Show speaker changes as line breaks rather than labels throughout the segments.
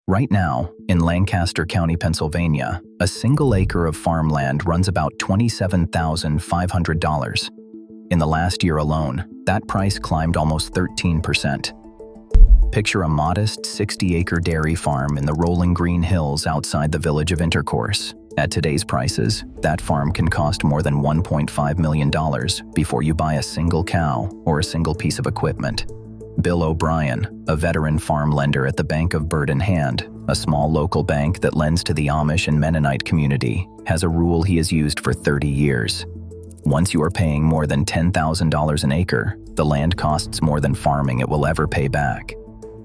Right now, in Lancaster County, Pennsylvania, a single acre of farmland runs about $27,500. In the last year alone, that price climbed almost 13%. Picture a modest 60-acre dairy farm in the rolling green hills outside the village of Intercourse. At today's prices, that farm can cost more than $1.5 million before you buy a single cow or a single piece of equipment. Bill O'Brien, a veteran farm lender at the Bank of Bird in Hand, a small local bank that lends to the Amish and Mennonite community, has a rule he has used for 30 years. Once you are paying more than $10,000 an acre, the land costs more than farming it will ever pay back.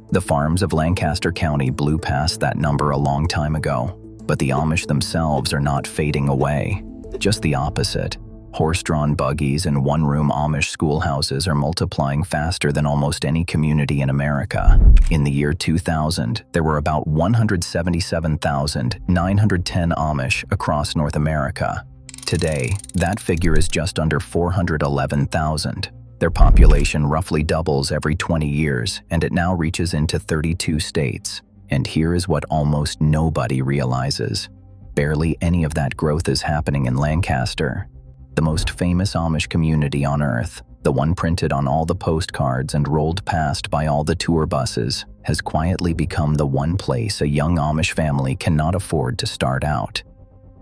The farms of Lancaster County blew past that number a long time ago, but the Amish themselves are not fading away. Just the opposite. Horse-drawn buggies and one-room Amish schoolhouses are multiplying faster than almost any community in America. In the year 2000, there were about 177,910 Amish across North America. Today, that figure is just under 411,000. Their population roughly doubles every 20 years, and it now reaches into 32 states. And here is what almost nobody realizes. Barely any of that growth is happening in Lancaster. The most famous Amish community on Earth, the one printed on all the postcards and rolled past by all the tour buses, has quietly become the one place a young Amish family cannot afford to start out.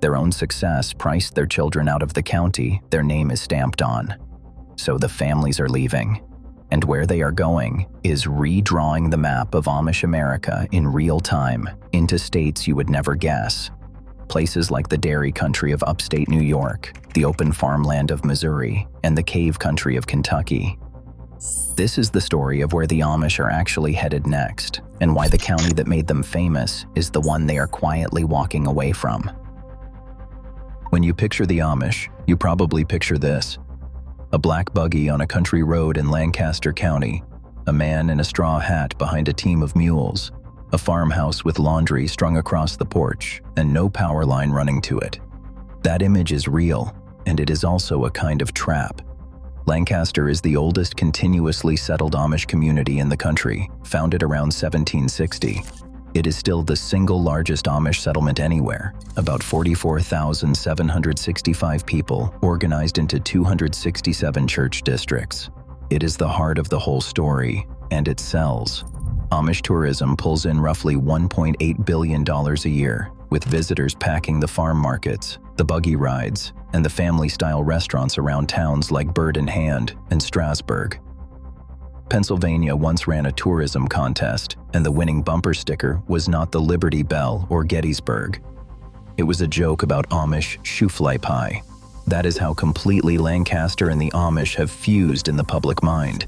Their own success priced their children out of the county their name is stamped on. So the families are leaving. And where they are going is redrawing the map of Amish America in real time into states you would never guess. Places like the dairy country of upstate New York, the open farmland of Missouri, and the cave country of Kentucky. This is the story of where the Amish are actually headed next, and why the county that made them famous is the one they are quietly walking away from. When you picture the Amish, you probably picture this. A black buggy on a country road in Lancaster County, a man in a straw hat behind a team of mules, a farmhouse with laundry strung across the porch, and no power line running to it. That image is real, and it is also a kind of trap. Lancaster is the oldest continuously settled Amish community in the country, founded around 1760. It is still the single largest Amish settlement anywhere, about 44,765 people organized into 267 church districts. It is the heart of the whole story, and it sells. Amish tourism pulls in roughly $1.8 billion a year, with visitors packing the farm markets, the buggy rides, and the family-style restaurants around towns like Bird in Hand and Strasburg. Pennsylvania once ran a tourism contest, and the winning bumper sticker was not the Liberty Bell or Gettysburg. It was a joke about Amish shoofly pie. That is how completely Lancaster and the Amish have fused in the public mind.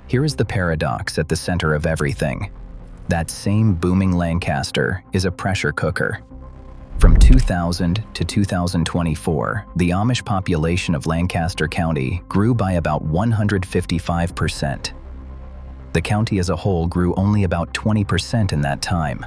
Here is the paradox at the center of everything. That same booming Lancaster is a pressure cooker. From 2000 to 2024, the Amish population of Lancaster County grew by about 155%. The county as a whole grew only about 20% in that time.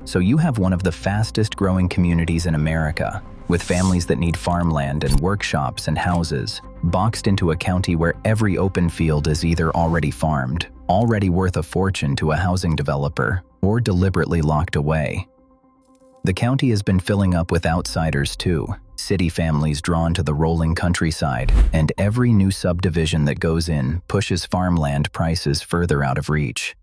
So you have one of the fastest growing communities in America, with families that need farmland and workshops and houses, boxed into a county where every open field is either already farmed, already worth a fortune to a housing developer, or deliberately locked away. The county has been filling up with outsiders too, city families drawn to the rolling countryside, and every new subdivision that goes in pushes farmland prices further out of reach.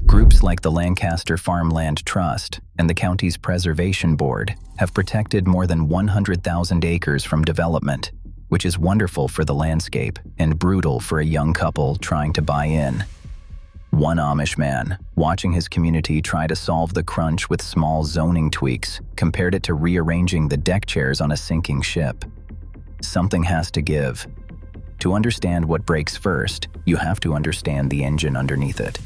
Groups like the Lancaster Farmland Trust and the county's Preservation Board have protected more than 100,000 acres from development, which is wonderful for the landscape and brutal for a young couple trying to buy in. One Amish man, watching his community try to solve the crunch with small zoning tweaks, compared it to rearranging the deck chairs on a sinking ship. Something has to give. To understand what breaks first, you have to understand the engine underneath it.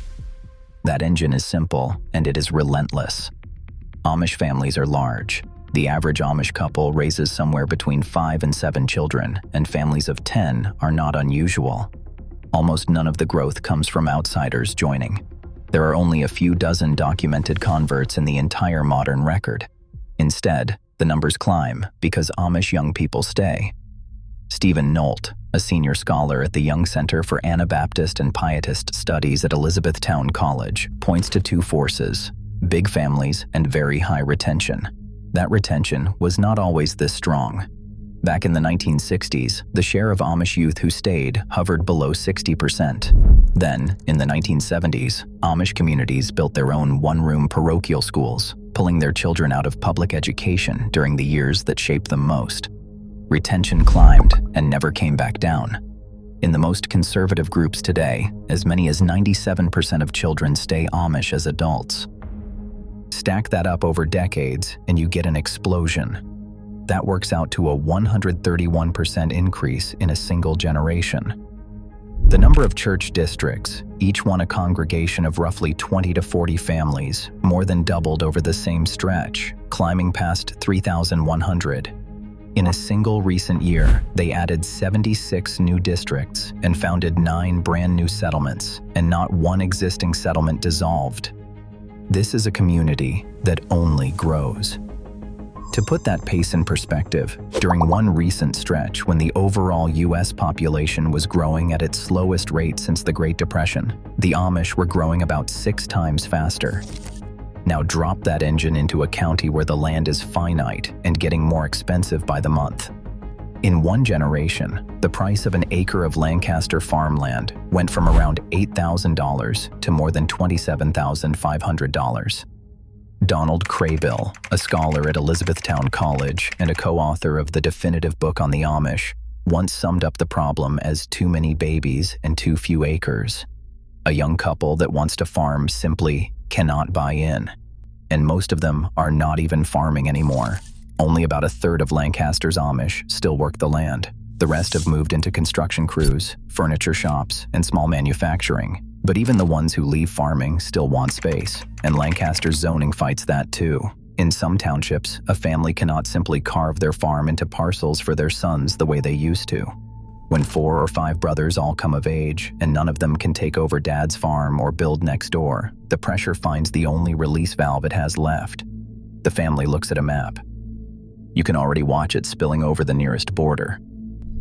That engine is simple, and it is relentless. Amish families are large. The average Amish couple raises somewhere between 5 and 7 children, and families of 10 are not unusual. Almost none of the growth comes from outsiders joining. There are only a few dozen documented converts in the entire modern record. Instead, the numbers climb because Amish young people stay. Stephen Nolt, a senior scholar at the Young Center for Anabaptist and Pietist Studies at Elizabethtown College, points to two forces: big families and very high retention. That retention was not always this strong. Back in the 1960s, the share of Amish youth who stayed hovered below 60%. Then, in the 1970s, Amish communities built their own one-room parochial schools, pulling their children out of public education during the years that shaped them most. Retention climbed and never came back down. In the most conservative groups today, as many as 97% of children stay Amish as adults. Stack that up over decades and you get an explosion. That works out to a 131% increase in a single generation. The number of church districts, each one a congregation of roughly 20 to 40 families, more than doubled over the same stretch, climbing past 3,100. In a single recent year, they added 76 new districts and founded 9 brand new settlements, and not one existing settlement dissolved. This is a community that only grows. To put that pace in perspective, during one recent stretch when the overall U.S. population was growing at its slowest rate since the Great Depression, the Amish were growing about 6 times faster. Now drop that engine into a county where the land is finite and getting more expensive by the month. In one generation, the price of an acre of Lancaster farmland went from around $8,000 to more than $27,500. Donald Craybill, a scholar at Elizabethtown College and a co-author of the definitive book on the Amish, once summed up the problem as too many babies and too few acres. A young couple that wants to farm simply cannot buy in, and most of them are not even farming anymore. Only about 1/3 of Lancaster's Amish still work the land. The rest have moved into construction crews, furniture shops, and small manufacturing. But even the ones who leave farming still want space, and Lancaster's zoning fights that too. In some townships, a family cannot simply carve their farm into parcels for their sons the way they used to. When 4 or 5 brothers all come of age, and none of them can take over dad's farm or build next door, the pressure finds the only release valve it has left. The family looks at a map. You can already watch it spilling over the nearest border.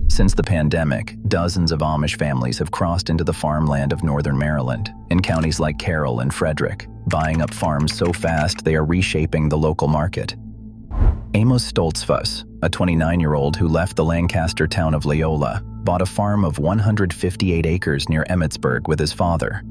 Since the pandemic, dozens of Amish families have crossed into the farmland of northern Maryland, in counties like Carroll and Frederick, buying up farms so fast they are reshaping the local market. Amos Stoltzfus, a 29-year-old who left the Lancaster town of Leola, bought a farm of 158 acres near Emmitsburg with his father.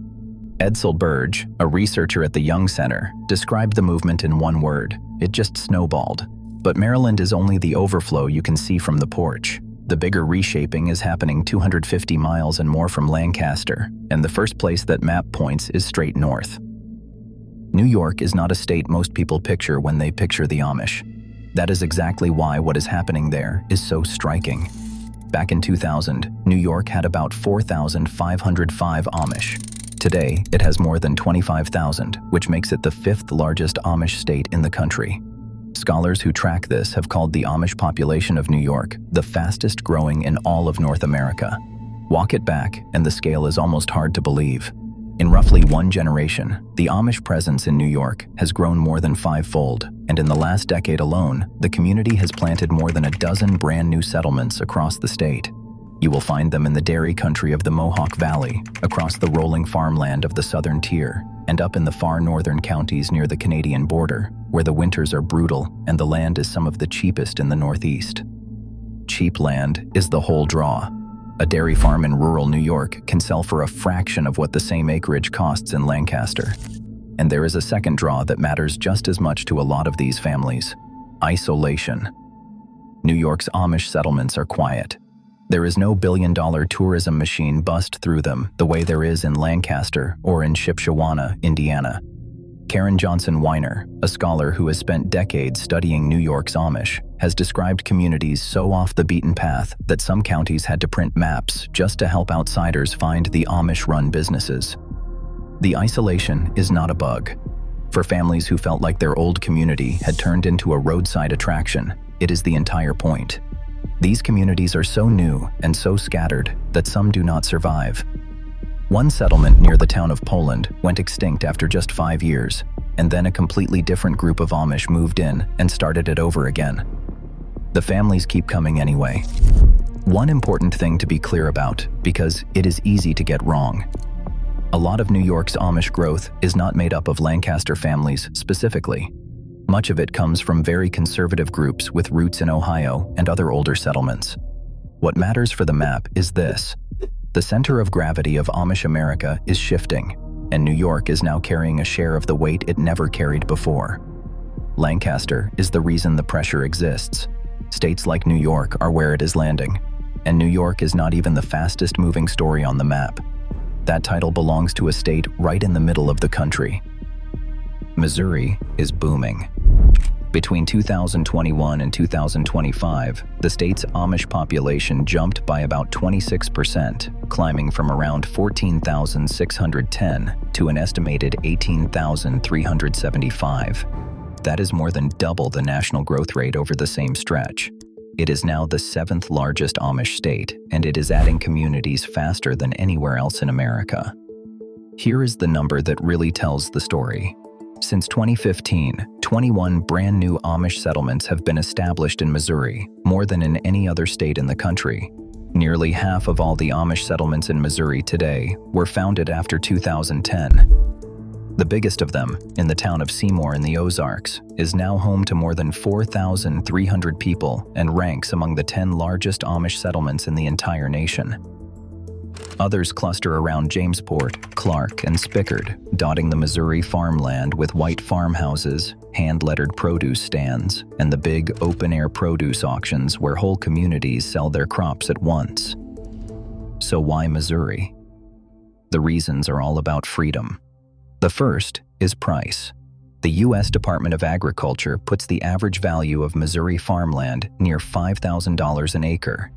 Edsel Burge, a researcher at the Young Center, described the movement in one word: it just snowballed. But Maryland is only the overflow you can see from the porch. The bigger reshaping is happening 250 miles and more from Lancaster, and the first place that map points is straight north. New York is not a state most people picture when they picture the Amish. That is exactly why what is happening there is so striking. Back in 2000, New York had about 4,505 Amish. Today, it has more than 25,000, which makes it the 5th largest Amish state in the country. Scholars who track this have called the Amish population of New York the fastest growing in all of North America. Walk it back, and the scale is almost hard to believe. In roughly one generation, the Amish presence in New York has grown more than 5-fold, and in the last decade alone, the community has planted more than a dozen brand new settlements across the state. You will find them in the dairy country of the Mohawk Valley, across the rolling farmland of the southern tier, and up in the far northern counties near the Canadian border, where the winters are brutal and the land is some of the cheapest in the Northeast. Cheap land is the whole draw. A dairy farm in rural New York can sell for a fraction of what the same acreage costs in Lancaster. And there is a second draw that matters just as much to a lot of these families: isolation. New York's Amish settlements are quiet. There is no billion-dollar tourism machine bust through them the way there is in Lancaster or in Shipshewana, Indiana. Karen Johnson Weiner, a scholar who has spent decades studying New York's Amish, has described communities so off the beaten path that some counties had to print maps just to help outsiders find the Amish-run businesses. The isolation is not a bug. For families who felt like their old community had turned into a roadside attraction, it is the entire point. These communities are so new and so scattered that some do not survive. One settlement near the town of Poland went extinct after just 5 years, and then a completely different group of Amish moved in and started it over again. The families keep coming anyway. One important thing to be clear about, because it is easy to get wrong. A lot of New York's Amish growth is not made up of Lancaster families specifically. Much of it comes from very conservative groups with roots in Ohio and other older settlements. What matters for the map is this: the center of gravity of Amish America is shifting, and New York is now carrying a share of the weight it never carried before. Lancaster is the reason the pressure exists. States like New York are where it is landing, and New York is not even the fastest moving story on the map. That title belongs to a state right in the middle of the country. Missouri is booming. Between 2021 and 2025, the state's Amish population jumped by about 26%, climbing from around 14,610 to an estimated 18,375. That is more than double the national growth rate over the same stretch. It is now the seventh largest Amish state, and it is adding communities faster than anywhere else in America. Here is the number that really tells the story. Since 2015, 21 brand new Amish settlements have been established in Missouri, more than in any other state in the country. Nearly half of all the Amish settlements in Missouri today were founded after 2010. The biggest of them, in the town of Seymour in the Ozarks, is now home to more than 4,300 people and ranks among the 10 largest Amish settlements in the entire nation. Others cluster around Jamesport, Clark, and Spickard, dotting the Missouri farmland with white farmhouses, hand-lettered produce stands, and the big open-air produce auctions where whole communities sell their crops at once. So why Missouri? The reasons are all about freedom. The first is price. The U.S. Department of Agriculture puts the average value of Missouri farmland near $5,000 an acre.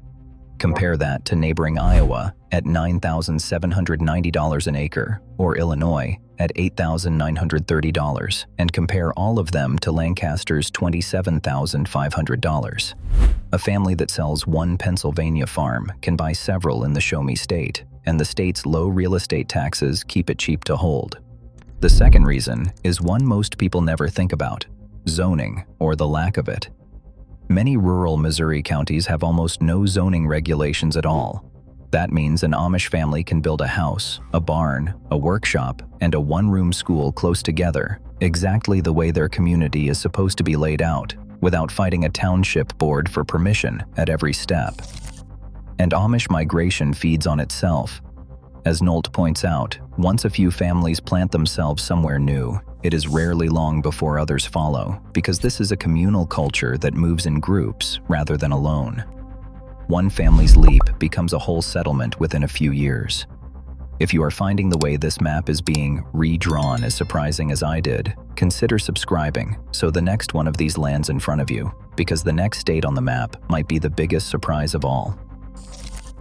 Compare that to neighboring Iowa at $9,790 an acre, or Illinois at $8,930, and compare all of them to Lancaster's $27,500. A family that sells one Pennsylvania farm can buy several in the Show Me State, and the state's low real estate taxes keep it cheap to hold. The second reason is one most people never think about: zoning, or the lack of it. Many rural Missouri counties have almost no zoning regulations at all. That means an Amish family can build a house, a barn, a workshop, and a one-room school close together, exactly the way their community is supposed to be laid out, without fighting a township board for permission at every step. And Amish migration feeds on itself. As Nolt points out, once a few families plant themselves somewhere new, it is rarely long before others follow, because this is a communal culture that moves in groups rather than alone. One family's leap becomes a whole settlement within a few years. If you are finding the way this map is being redrawn as surprising as I did, consider subscribing so the next one of these lands in front of you, because the next state on the map might be the biggest surprise of all.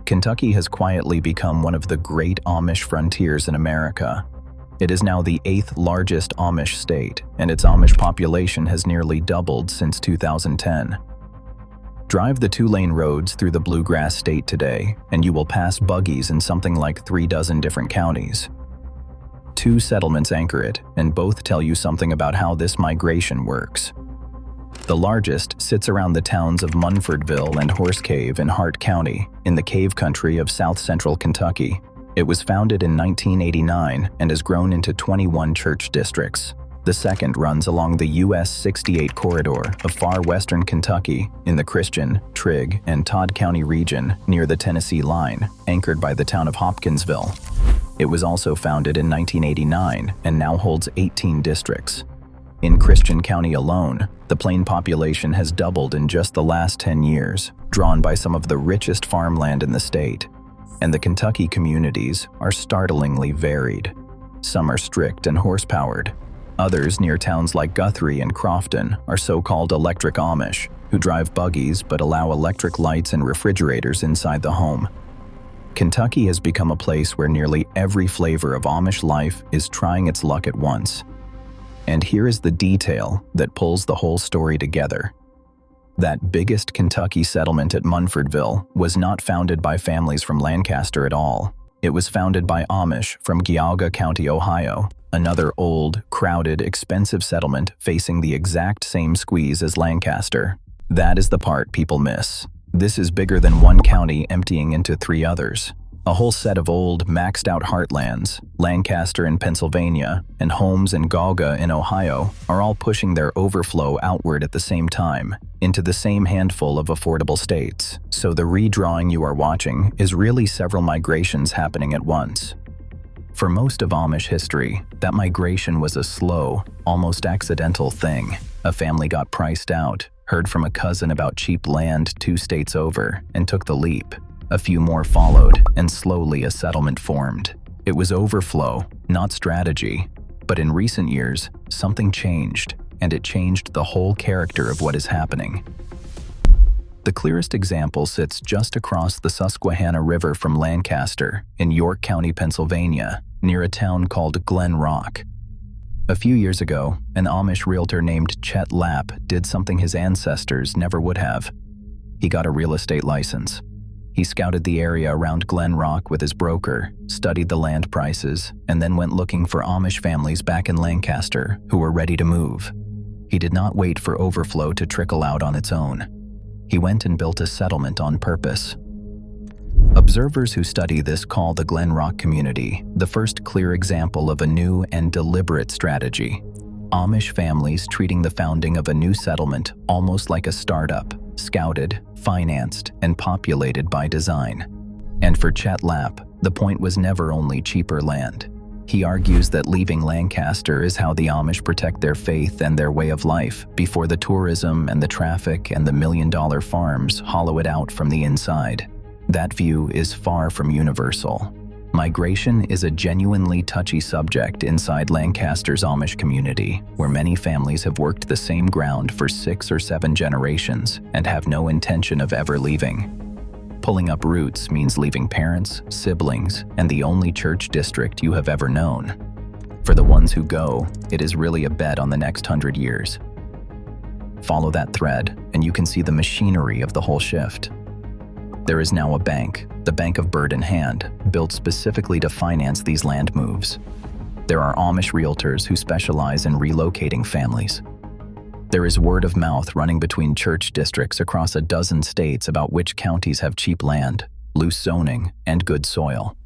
Kentucky has quietly become one of the great Amish frontiers in America. It is now the 8th largest Amish state, and its Amish population has nearly doubled since 2010. Drive the 2-lane roads through the Bluegrass State today, and you will pass buggies in something like 3 dozen different counties. 2 settlements anchor it, and both tell you something about how this migration works. The largest sits around the towns of Munfordville and Horse Cave in Hart County, in the cave country of south-central Kentucky. It was founded in 1989 and has grown into 21 church districts. The second runs along the US 68 corridor of far western Kentucky in the Christian, Trigg, and Todd County region near the Tennessee line, anchored by the town of Hopkinsville. It was also founded in 1989 and now holds 18 districts. In Christian County alone, the plain population has doubled in just the last 10 years, drawn by some of the richest farmland in the state. And the Kentucky communities are startlingly varied. Some are strict and horse-powered. Others near towns like Guthrie and Crofton are so-called electric Amish, who drive buggies but allow electric lights and refrigerators inside the home. Kentucky has become a place where nearly every flavor of Amish life is trying its luck at once. And here is the detail that pulls the whole story together. That biggest Kentucky settlement at Munfordville was not founded by families from Lancaster at all. It was founded by Amish from Geauga County, Ohio, another old, crowded, expensive settlement facing the exact same squeeze as Lancaster. That is the part people miss. This is bigger than one county emptying into three others. A whole set of old, maxed-out heartlands, Lancaster in Pennsylvania and Holmes and Gauga in Ohio, are all pushing their overflow outward at the same time, into the same handful of affordable states. So the redrawing you are watching is really several migrations happening at once. For most of Amish history, that migration was a slow, almost accidental thing. A family got priced out, heard from a cousin about cheap land 2 states over, and took the leap. A few more followed, and slowly a settlement formed. It was overflow, not strategy. But in recent years, something changed, and it changed the whole character of what is happening. The clearest example sits just across the Susquehanna River from Lancaster, in York County, Pennsylvania, near a town called Glen Rock. A few years ago, an Amish realtor named Chet Lapp did something his ancestors never would have. He got a real estate license. He scouted the area around Glen Rock with his broker, studied the land prices, and then went looking for Amish families back in Lancaster who were ready to move. He did not wait for overflow to trickle out on its own. He went and built a settlement on purpose. Observers who study this call the Glen Rock community the first clear example of a new and deliberate strategy. Amish families treating the founding of a new settlement almost like a startup, scouted, financed, and populated by design. And for Chet Lapp, the point was never only cheaper land. He argues that leaving Lancaster is how the Amish protect their faith and their way of life before the tourism and the traffic and the million-dollar farms hollow it out from the inside. That view is far from universal. Migration is a genuinely touchy subject inside Lancaster's Amish community, where many families have worked the same ground for 6 or 7 generations and have no intention of ever leaving. Pulling up roots means leaving parents, siblings, and the only church district you have ever known. For the ones who go, it is really a bet on the next 100 years. Follow that thread, and you can see the machinery of the whole shift. There is now a bank, the Bank of Bird in Hand, built specifically to finance these land moves. There are Amish realtors who specialize in relocating families. There is word of mouth running between church districts across a dozen states about which counties have cheap land, loose zoning, and good soil.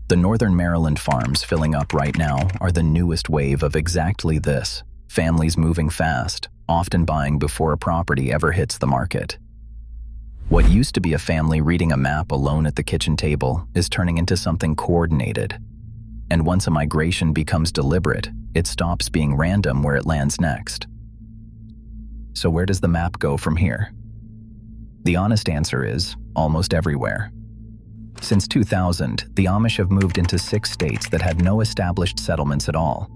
The Northern Maryland farms filling up right now are the newest wave of exactly this: families moving fast, often buying before a property ever hits the market. What used to be a family reading a map alone at the kitchen table is turning into something coordinated. And once a migration becomes deliberate, it stops being random where it lands next. So where does the map go from here? The honest answer is almost everywhere. Since 2000, the Amish have moved into 6 states that had no established settlements at all: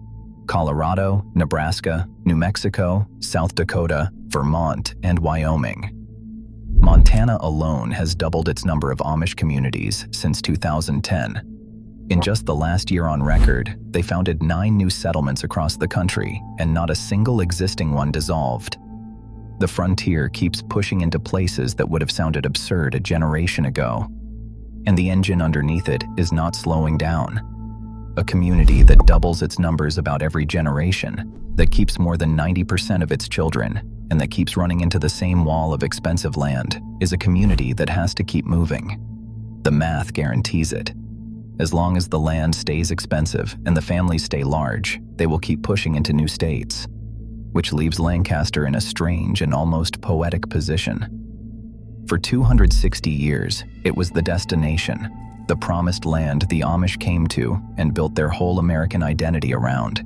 Colorado, Nebraska, New Mexico, South Dakota, Vermont, and Wyoming. Montana alone has doubled its number of Amish communities since 2010. In just the last year on record, they founded 9 new settlements across the country, and not a single existing one dissolved. The frontier keeps pushing into places that would have sounded absurd a generation ago. And the engine underneath it is not slowing down. A community that doubles its numbers about every generation, that keeps more than 90% of its children, and that keeps running into the same wall of expensive land, is a community that has to keep moving. The math guarantees it. As long as the land stays expensive and the families stay large, they will keep pushing into new states, which leaves Lancaster in a strange and almost poetic position. For 260 years, it was the destination, the promised land the Amish came to and built their whole American identity around.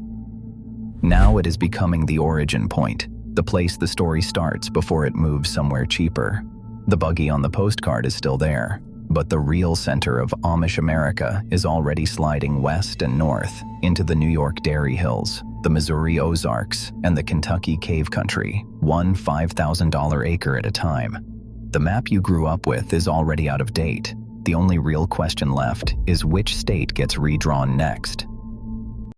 Now it is becoming the origin point, the place the story starts before it moves somewhere cheaper. The buggy on the postcard is still there, but the real center of Amish America is already sliding west and north into the New York Dairy Hills, the Missouri Ozarks, and the Kentucky Cave Country, one $5,000 acre at a time. The map you grew up with is already out of date. The only real question left is which state gets redrawn next.